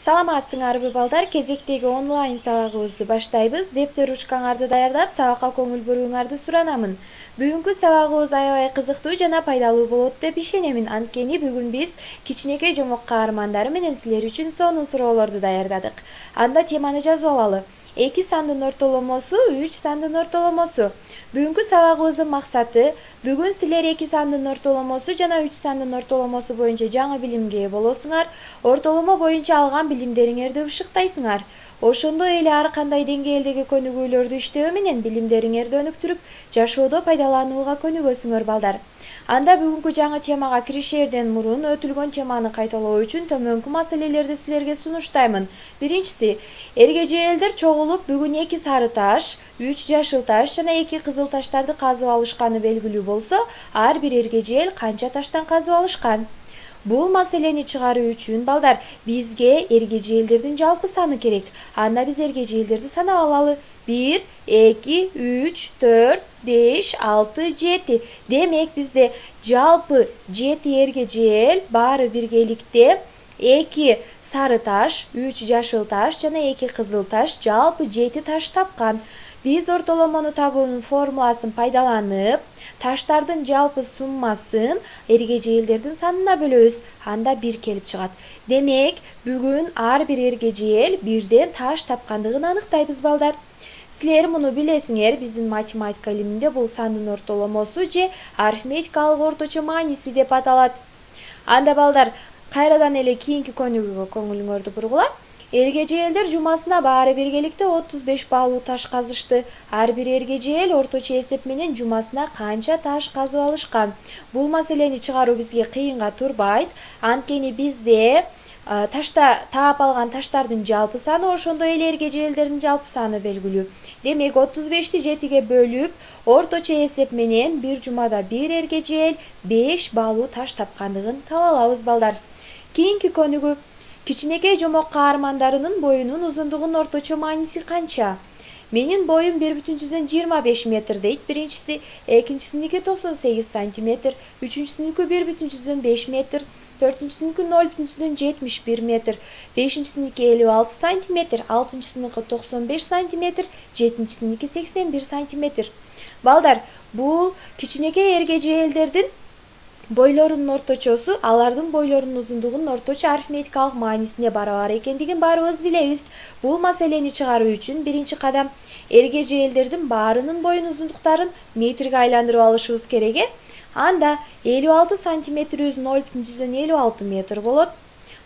Саламатсыңарбы балдар, кезектеги онлайн сабагыбызды баштайбыз. Дептер ручкаңарды даярдап, сабакка көңүл бурууңарды суранамын. Бүгүнкү сабагыбыз аябай кызыктуу жана пайдалуу болот деп ишенемин. Анткени бүгүн биз кичинекей жомок каармандары менен силер үчүн сонун суроолорду даярдадык. Анда теманы жазып алалы. 2 сандын ортоломосу, 3 сандын ортоломосу. Бүгүнкү сабагыбыздын максаты бүгүн силер 2 сандын ортоломосу жана 3 сандын ортоломосу боюнча жаңы билимге ээ болосуңар. Ортоломо боюнча алган билимдериңерди бышыктайсыңар. Ошондой эле ар кандай деңгээлдеги көнүгүүлөрдү иштөө менен билимдериңерди өнүктүрүп, жашоодо пайдаланууга көнүгөсүңөр балдар. Анда бүгүнкү жаңы темага киришерден мурун өтүлгөн теманы кайталоо үчүн төмөнкү маселелерди силерге сунуштаймын. Биринчиси, эргежээлдер чогулуп бүгүн 2 сары таш, 3 жашыл таш жана 2 кызыл таштарды казып алышканы белгилүү болсо, ар бир эргежeel канча таштан казып алышкан? Бул маселени чыгаруу үчүн балдар бизге эргежээлдердин жалпы саны керек. Анда биз эргежээлдерди санап алалы. 1, 2, 3, 4, 5, 6, 7. Демек бизде жалпы 7 эргежeel баары биргеликте 2 сары таш, 3 жашыл таш жана 2 кызыл таш жалпы 7 таш тапкан. Биз ортоломону табуунун формуласын пайдаланып, таштардын жалпы суммасын эргежээлдердин санына бөлөбүз. Анда 1 келип чыгат. Демек, бүгүн ар бир эргежeel бирден таш тапкандыгын аныктайбыз балдар. Силер муну билесиңер, биздин математика илиминде бул сандын ортоломосу же арифметикалык орточо мааниси деп аталат. Анда балдар, кайрадан эле кийинки көнүгүүгө көңүлүңөрдү бургула. Эргежээлдер жумасына баары биргеликте 35 баалуу таш казышты. Ар бир эргежeel орточо эсеп менен жумасына канча таш казып алышкан? Бул маселени чыгаруу бизге кыйынга турбайт. Анткени бизде таап алган таштардын жалпы саны ошондой эле эргежээлдердин жалпы саны белгилүү. Демек 35-ти 7-ге бөлүп, орточо эсеп менен бир жумада бир эргежeel 5 баалуу таш тапкандыгын таба алабыз балдар. Кийинки көнүгүү, кичинекей жомок каармандарынын боюнун узундугунун орточо мааниси канча? Менин боюм 1,25 метр дейт биринчиси, экинчисиники 98 сантиметр, үчүнчүсүнүкү 1,5 метр, төртүнчүсүнүкү 0,71 метр, бешинчисиники 56 сантиметр, алтынчысыныкы 95 сантиметр, жетинчисиники 81 сантиметр. Балдар, бул кичинекей эргежээлдердин бойлорунун орточосу алардын бойлорунун узундугунун орточо арифметикалык маанисине барабар экендигин баарыбыз билебиз. Бул маселени чыгаруу үчүн биринчи кадам эргежээлдердин баарынын боюн узундуктарын метрге айландырып алышыбыз керек. Анда 56 сантиметрибиз 0,56 метр болот.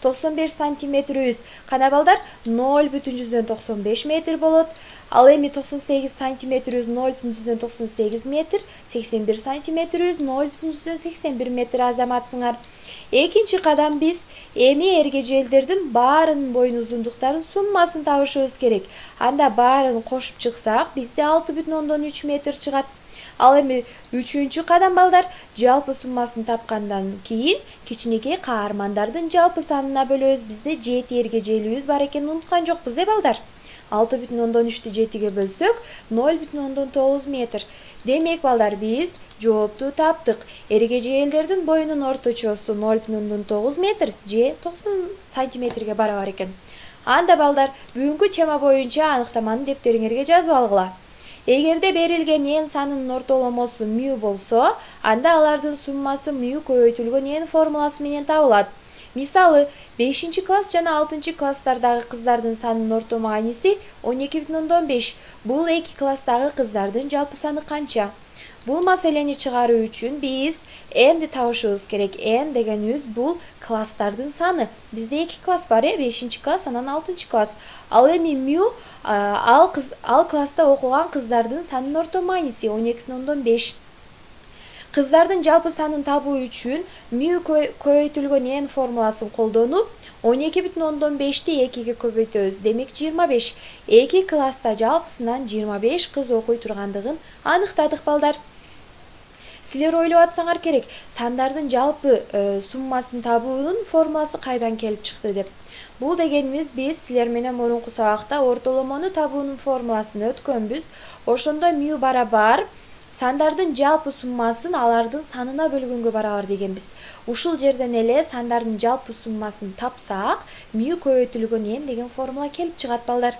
95 сантиметрибиз кана балдар 0,95 метр болот. Ал эми 98 сантиметрибиз 0,98 метр, 81 сантиметрибиз 0,81 метр азаматсыңар. Экинчи кадам биз эми эргежээлдердин баарынын боюн узундуктарын суммасын табышыбыз керек. Анда баарын кошуп чыксак, бизде 6,3 метр чыгат. Ал эми үчүнчү кадам балдар, жалпы суммасын тапкандан кийин кичинекей каармандардын жалпы санына бөлөбүз. Бизде 7 эргежээлибиз бар экенин унуткан жокпуз балдар. 6,3'тü 7'ge bölsök 0,9 metr. Demek balдар биз жоопту таптык. Эргежээлдердин боюнун орточосу 0,9 метр же 90 сантиметрге барабар экен. Анда балдар бүгүнкү тема боюнча аныктаманы дептериңерге жазып алгыла. Эгерде берилген n санынын ортоломосу μ болсо, анда алардын суммасы μ көбөйтүлгөн n формуласы менен табылат. Мисалы, 5-класс жана 6-класстардагы кыздардын санынын орто мааниси 12,5. Бул 2 класстагы кыздардын жалпы саны канча? Бул маселени чыгаруу үчүн биз n'ди табышыбыз керек. N дегенибиз бул класстардын саны. Бизде 2 класс бар, 5-класс, анан 6-класс. Ал эми μ ал класста окуган кыздардын санынын орто мааниси 12,5. Кыздардын жалпы санын табуу үчүн μ көбөйтүлгөн n формуласын колдонуп 12,5'ти 2'ге көбөйтөбүз. Демек 25. 2 класста жалпысынан 25 кыз окуй тургандыгын аныктадык балдар. Силер ойлоп атсаңар керек, сандардын жалпы суммасын табуунун формуласы кайдан келип чыкты деп. Бул дегенибиз биз силер менен мурунку сабакта ортоломону табуунун формуласын өткөнбүз. Ошондо μ барабар Сандардын жалпы суммасын алардын санына бөлгөнгө барабар дегенбиз. Ушул жерден эле сандардын жалпы суммасын тапсак, мүү көбөйтүлгөн n деген формула келип чыгат балдар.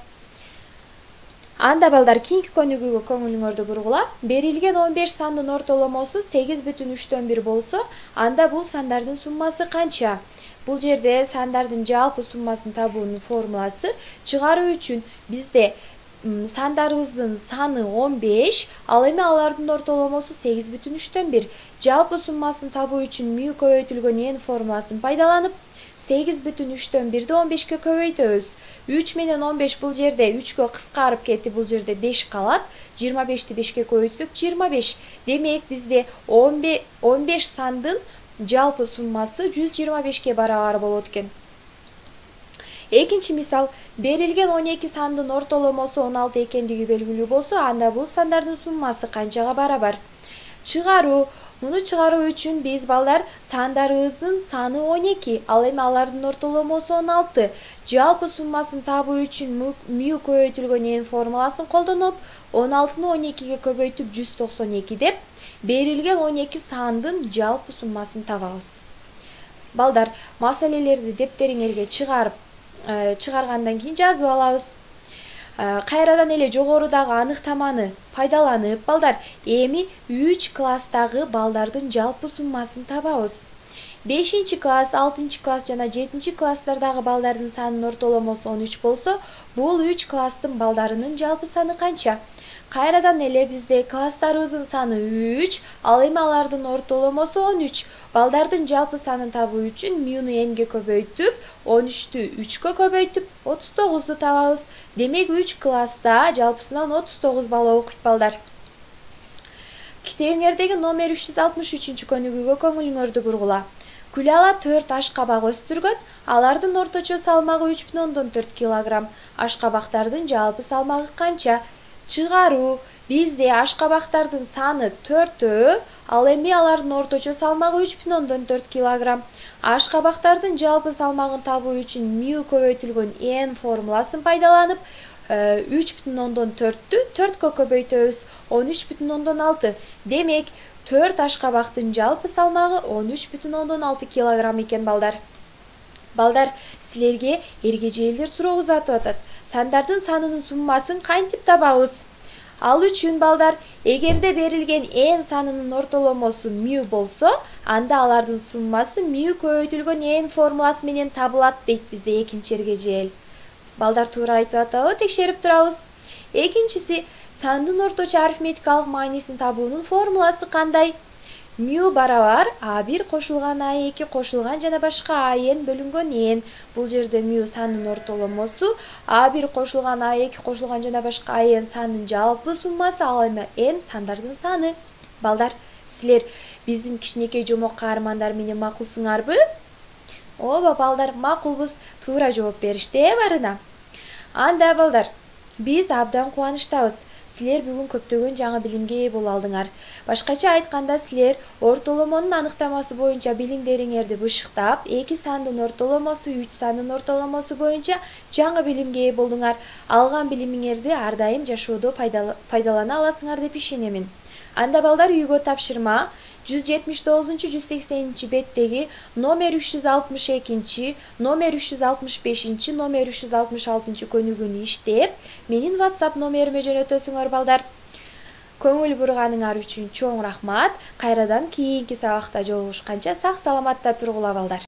Анда балдар кийинки көнүгүүгө көңүлүңөрдү бургула. Берилген 15 сандын ортоломосу 8,3/1 болсо, анда бул сандардын суммасы канча? Бул жерде сандардын жалпы суммасын табуунун формуласы чыгаруу үчүн бизде сандарыбыздын саны 15, ал эми алардын ортоломосу 8,3/1. Жалпы суммасын табуу үчүн мүү көбөйтүлгөн n формуласын пайдаланып, 8,3/1ди 15ке көбөйтөбүз. 3 менен 15 бул жерде 3кө кыскарып кетти, бул жерде 5 калат. 25ти 5ке көбөйтсөк 25. Демек бизде 15 сандын жалпы суммасы 125ке барабар болот экен. Экинчи мисал, берилген 12 сандын ортоломосу 16 экендиги белгилүү болсо, анда бул сандардын суммасы канчага барабар? Муну чыгаруу үчүн биз балдар сандарыбыздын саны 12, ал эми алардын ортоломосу 16. Жалпы суммасын табуу үчүн мүү көбөйтүлгөн n формуласын колдонуп, 16-ны 12ге көбөйтүп 192 деп, берилген 12 сандын жалпы суммасын табабыз. Балдар, маселелерди дептериңерге чыгаргандан кийин жазып алабыз. Кайрадан эле жогорудагы аныктаманы пайдаланып, балдар, эми 3 класстагы балдардын жалпы суммасын табабыз. 5-класс, 6-класс жана 7-класстардагы балдардын санынын ортоломосу 13 болсо, бул 3 класстын балдарынын жалпы саны канча? Кайрадан эле бизде класстарыбыздын саны 3, ал эми алардын ортоломосу 13. Балдардын жалпы санын табуу үчүн мүүнү nге көбөйтүп, 13тү 3кө көбөйтүп, 39ду табабыз. Демек 3 класста жалпысынан 39 бала окуйт балдар. Китебиңердеги номер 363 көнүгүүгө көңүлүңөрдү бургула. Күлала 4 ашкабак өстүргөн, алардын орточо салмагы 3,4 кг. Ашкабактардын жалпы салмагы канча? Чыгаруу. Бизде ашкабактардын саны 4, ал эми алардын орточо салмагы 3,4 кг. Ашкабактардын жалпы салмагын табуу үчүн мүү көбөйтүлгөн n формуласын пайдаланып, 3,4тү 4кө көбөйтөбүз, 13,6. Демек, 4 ашкабактын жалпы салмагы 13,6 кг экен балдар. Балдар, силерге эргежейлдер суроо узатып атат. Сандардын санынын суммасын кантип табабыз? Ал үчүн балдар, эгерде берилген n санынын ортоломосу мүү болсо, анда алардын суммасы мүү көбөйтүлгөн n формуласы менен табылат дейт бизде экинчи эргежел. Балдар, туура айтып атабы? Текшерип турабыз. Экинчиси, сандын орточо арифметикалык маанисин табуунун формуласы кандай? Мүү барабар a1 кошулган a2 кошулган жана башка an бөлүнгөн n. Бул жерде мүү сандын ортоломосу, a1 кошулган a2 кошулган жана башка an сандын жалпы суммасы, ал эми n сандардын саны. Балдар, силер биздин кичинекей жомок каармандар менен макулсуңарбы? Ооба балдар, макулбуз, туура жооп беришти барына. Анда балдар, биз абдан кубанычтабыз. Силер бүгүн көптөгөн жаңы билимге ээ боло алдыңар. Башкача айтканда, силер ортоломонун аныктамасы боюнча билимдериңерди бышыктап, 2 сандын ортоломосу, 3 сандын ортоломосу боюнча жаңы билимге ээ болдуңар. Алган билимиңерди ар дайым жашоодо пайдалана аласыңар деп ишенемин. Анда балдар, үйгө тапшырма 179-180 беттеги номер 362, номер 365, номер 366 көнүгүүнү иштеп, менин WhatsApp номериме жөнөтөсүңөр балдар. Көңүл бурганыңар үчүн чоң рахмат. Кайрадан кийинки сабакта жолугушканча сак саламатта тургула балдар.